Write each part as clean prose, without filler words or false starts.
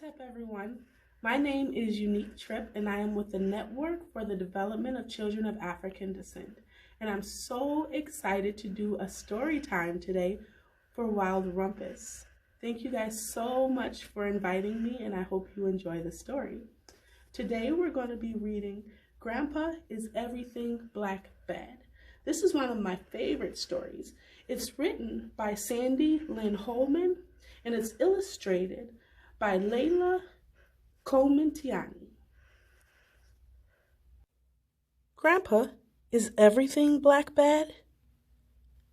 What's up, everyone? My name is Unique Tripp, and I am with the Network for the Development of Children of African Descent. And I'm so excited to do a story time today for Wild Rumpus. Thank you guys so much for inviting me, and I hope you enjoy the story. Today we're going to be reading Grandpa Is Everything Black Bad. This is one of my favorite stories. It's written by Lynne Holman, and it's illustrated by Lela Kometiani. Grandpa, is everything black bad?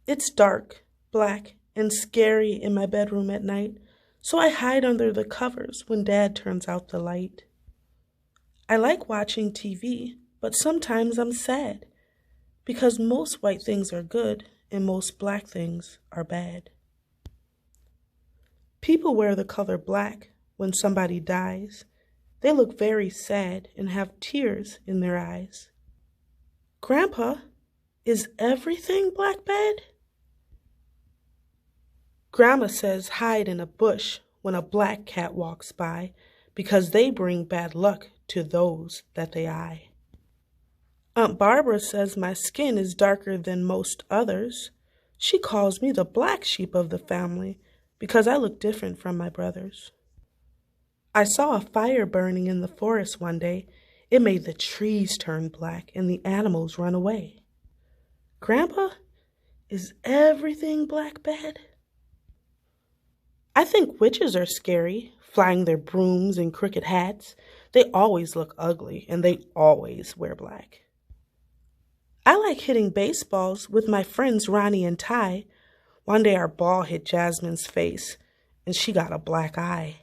It's dark, black, and scary in my bedroom at night, so I hide under the covers when Dad turns out the light. I like watching TV, but sometimes I'm sad, because most white things are good and most black things are bad. People wear the color black when somebody dies. They look very sad and have tears in their eyes. Grandpa, is everything black bad? Grandma says hide in a bush when a black cat walks by, because they bring bad luck to those that they eye. Aunt Barbara says my skin is darker than most others. She calls me the black sheep of the family because I look different from my brothers. I saw a fire burning in the forest one day. It made the trees turn black and the animals run away. Grandpa, is everything black bad? I think witches are scary, flying their brooms and crooked hats. They always look ugly and they always wear black. I like hitting baseballs with my friends Ronnie and Ty. One day our ball hit Jasmine's face and she got a black eye.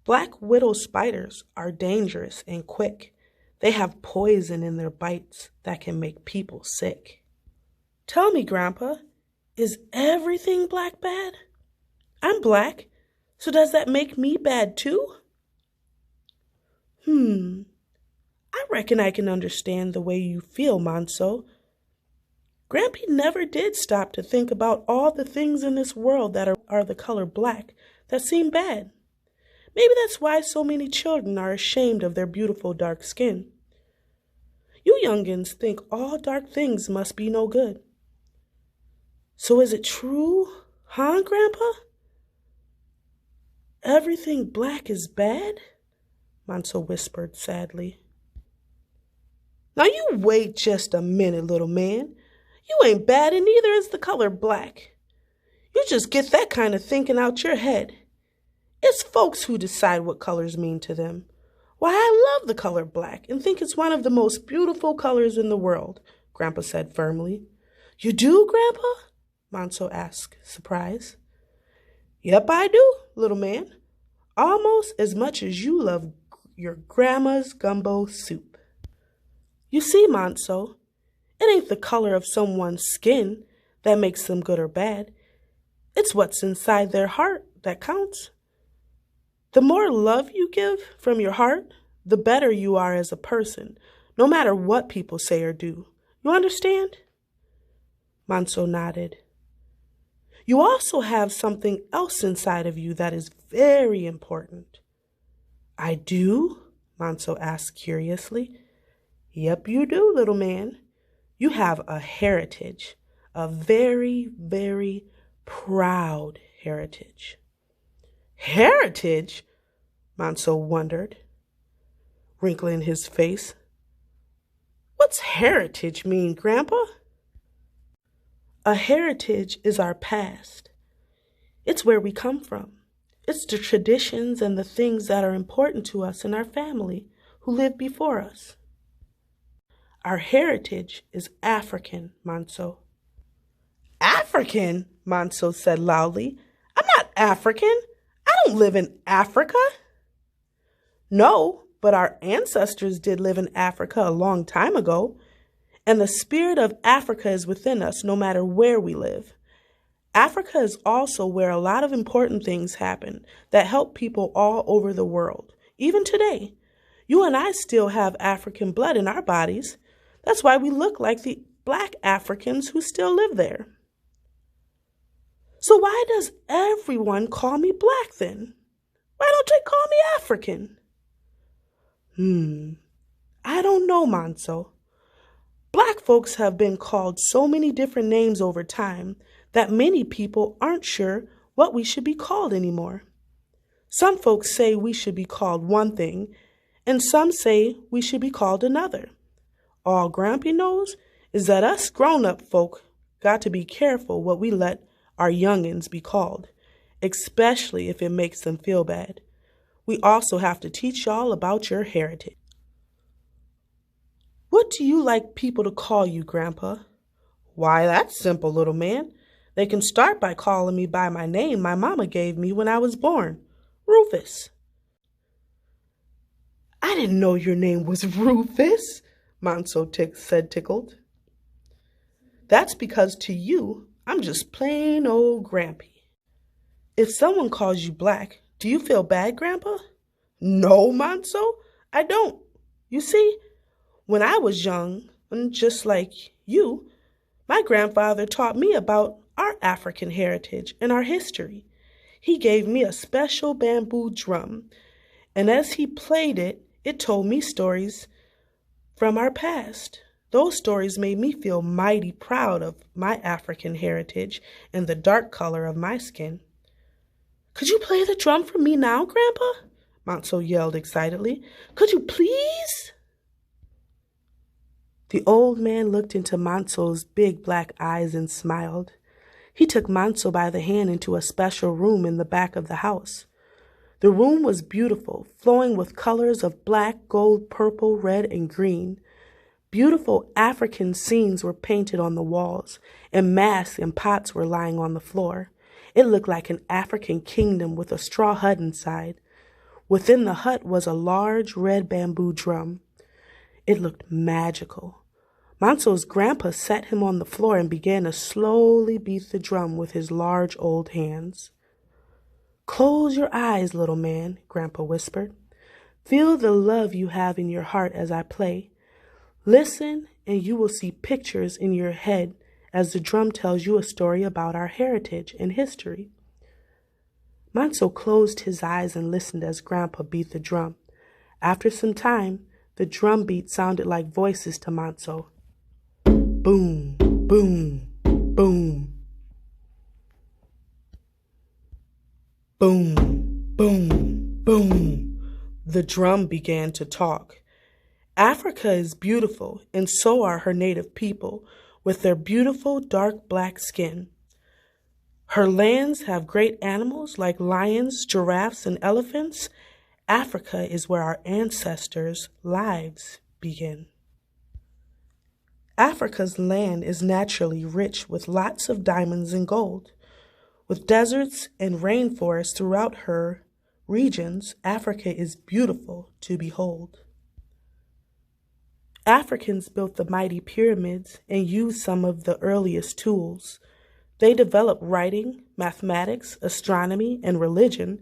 Black widow spiders are dangerous and quick. They have poison in their bites that can make people sick. Tell me, Grandpa, is everything black bad? I'm black, so does that make me bad too? I reckon I can understand the way you feel, Monso. Grampy never did stop to think about all the things in this world that are the color black that seem bad. Maybe that's why so many children are ashamed of their beautiful dark skin. You youngins think all dark things must be no good. So is it true, huh, Grandpa? Everything black is bad? Monso whispered sadly. Now you wait just a minute, little man. You ain't bad and neither is the color black. You just get that kind of thinking out your head. It's folks who decide what colors mean to them. Why, I love the color black and think it's one of the most beautiful colors in the world, Grandpa said firmly. You do, Grandpa? Monso asked, surprised. Yep, I do, little man. Almost as much as you love your grandma's gumbo soup. You see, Monso, it ain't the color of someone's skin that makes them good or bad. It's what's inside their heart that counts. The more love you give from your heart, the better you are as a person, no matter what people say or do. You understand? Monso nodded. You also have something else inside of you that is very important. I do? Monso asked curiously. Yep, you do, little man. You have a heritage, a very, very proud heritage. Heritage? Monso wondered, wrinkling his face. What's heritage mean, Grandpa? A heritage is our past. It's where we come from. It's the traditions and the things that are important to us and our family who lived before us. Our heritage is African, Monso. African? Monso said loudly. I'm not African. I don't live in Africa. No, but our ancestors did live in Africa a long time ago, and the spirit of Africa is within us no matter where we live. Africa is also where a lot of important things happen that help people all over the world. Even today, you and I still have African blood in our bodies. That's why we look like the black Africans who still live there. So why does everyone call me black then? Why don't they call me African? I don't know, Manso. Black folks have been called so many different names over time that many people aren't sure what we should be called anymore. Some folks say we should be called one thing, and some say we should be called another. All Grampy knows is that us grown-up folk got to be careful what we let our youngins be called, especially if it makes them feel bad. We also have to teach y'all about your heritage. What do you like people to call you, Grandpa? Why, that's simple, little man. They can start by calling me by my name my mama gave me when I was born, Rufus. I didn't know your name was Rufus, Manso said tickled. That's because to you, I'm just plain old Grampy. If someone calls you black, do you feel bad, Grandpa? No, Manso, I don't. You see, when I was young, and just like you, my grandfather taught me about our African heritage and our history. He gave me a special bamboo drum, and as he played it, it told me stories from our past. Those stories made me feel mighty proud of my African heritage and the dark color of my skin. Could you play the drum for me now, Grandpa? Manso yelled excitedly. Could you please? The old man looked into Manso's big black eyes and smiled. He took Manso by the hand into a special room in the back of the house. The room was beautiful, flowing with colors of black, gold, purple, red, and green. Beautiful African scenes were painted on the walls, and masks and pots were lying on the floor. It looked like an African kingdom with a straw hut inside. Within the hut was a large red bamboo drum. It looked magical. Manso's grandpa set him on the floor and began to slowly beat the drum with his large old hands. Close your eyes, little man, Grandpa whispered. Feel the love you have in your heart as I play. Listen, and you will see pictures in your head as the drum tells you a story about our heritage and history. Manso closed his eyes and listened as Grandpa beat the drum. After some time, the drum beat sounded like voices to Manso. Boom, boom, boom. Boom, boom, boom. The drum began to talk. Africa is beautiful, and so are her native people, with their beautiful dark black skin. Her lands have great animals like lions, giraffes, and elephants. Africa is where our ancestors' lives begin. Africa's land is naturally rich with lots of diamonds and gold. With deserts and rainforests throughout her regions, Africa is beautiful to behold. Africans built the mighty pyramids and used some of the earliest tools. They developed writing, mathematics, astronomy, and religion.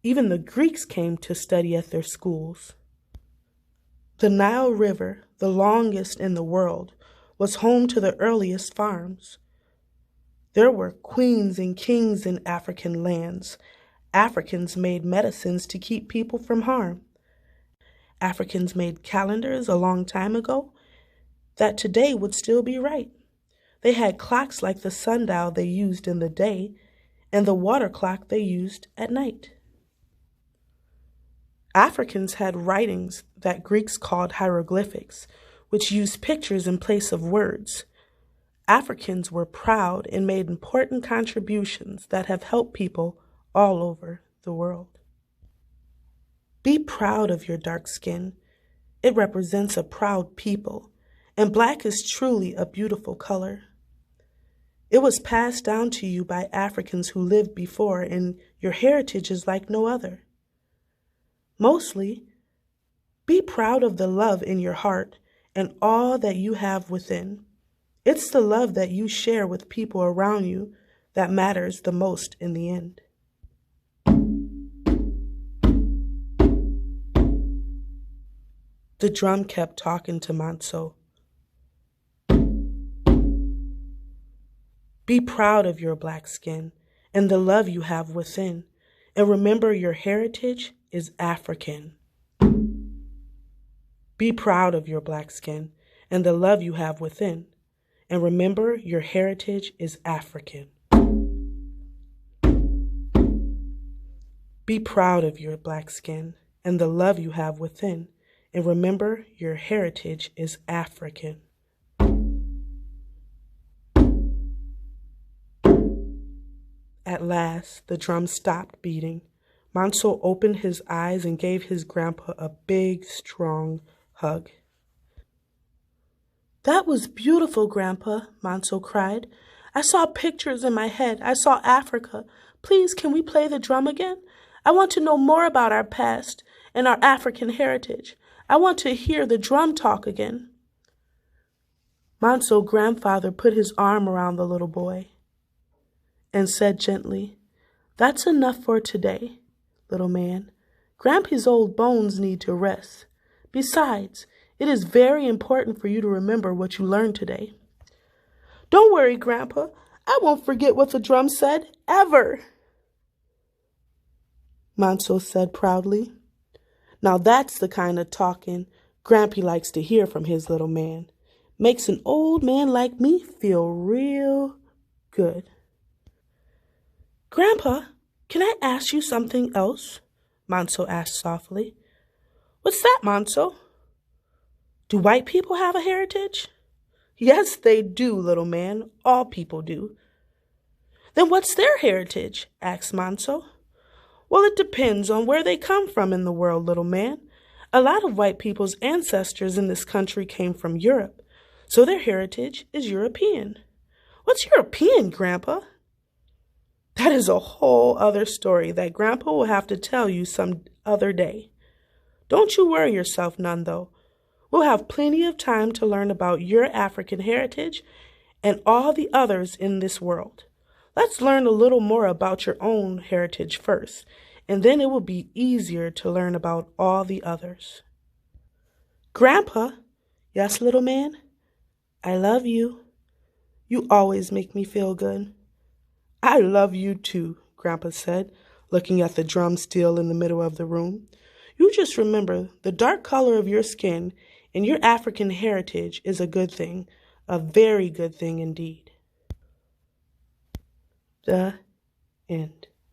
Even the Greeks came to study at their schools. The Nile River, the longest in the world, was home to the earliest farms. There were queens and kings in African lands. Africans made medicines to keep people from harm. Africans made calendars a long time ago that today would still be right. They had clocks like the sundial they used in the day and the water clock they used at night. Africans had writings that Greeks called hieroglyphics, which used pictures in place of words. Africans were proud and made important contributions that have helped people all over the world. Be proud of your dark skin. It represents a proud people, and black is truly a beautiful color. It was passed down to you by Africans who lived before, and your heritage is like no other. Mostly, be proud of the love in your heart and all that you have within. It's the love that you share with people around you that matters the most in the end. The drum kept talking to Manso. Be proud of your black skin and the love you have within. And remember, your heritage is African. Be proud of your black skin and the love you have within. And remember, your heritage is African. Be proud of your black skin and the love you have within. And remember, your heritage is African. At last, the drum stopped beating. Manso opened his eyes and gave his grandpa a big, strong hug. "That was beautiful, Grandpa," Manso cried. "I saw pictures in my head. I saw Africa. Please, can we play the drum again? I want to know more about our past and our African heritage. I want to hear the drum talk again." Manso's grandfather put his arm around the little boy and said gently, "That's enough for today, little man. Grampy's old bones need to rest. Besides, it is very important for you to remember what you learned today." "Don't worry, Grandpa. I won't forget what the drum said, ever," Manso said proudly. Now that's the kind of talking Grampy likes to hear from his little man. Makes an old man like me feel real good. "Grandpa, can I ask you something else?" Manso asked softly. "What's that, Manso?" "Do white people have a heritage?" "Yes, they do, little man. All people do." "Then what's their heritage?" asked Manso. "Well, it depends on where they come from in the world, little man. A lot of white people's ancestors in this country came from Europe, so their heritage is European." "What's European, Grandpa?" "That is a whole other story that Grandpa will have to tell you some other day. Don't you worry yourself none, though. We'll have plenty of time to learn about your African heritage and all the others in this world. Let's learn a little more about your own heritage first, and then it will be easier to learn about all the others." "Grandpa." "Yes, little man?" "I love you. You always make me feel good." "I love you too," Grandpa said, looking at the drum still in the middle of the room. "You just remember the dark color of your skin and your African heritage is a good thing, a very good thing indeed." The end.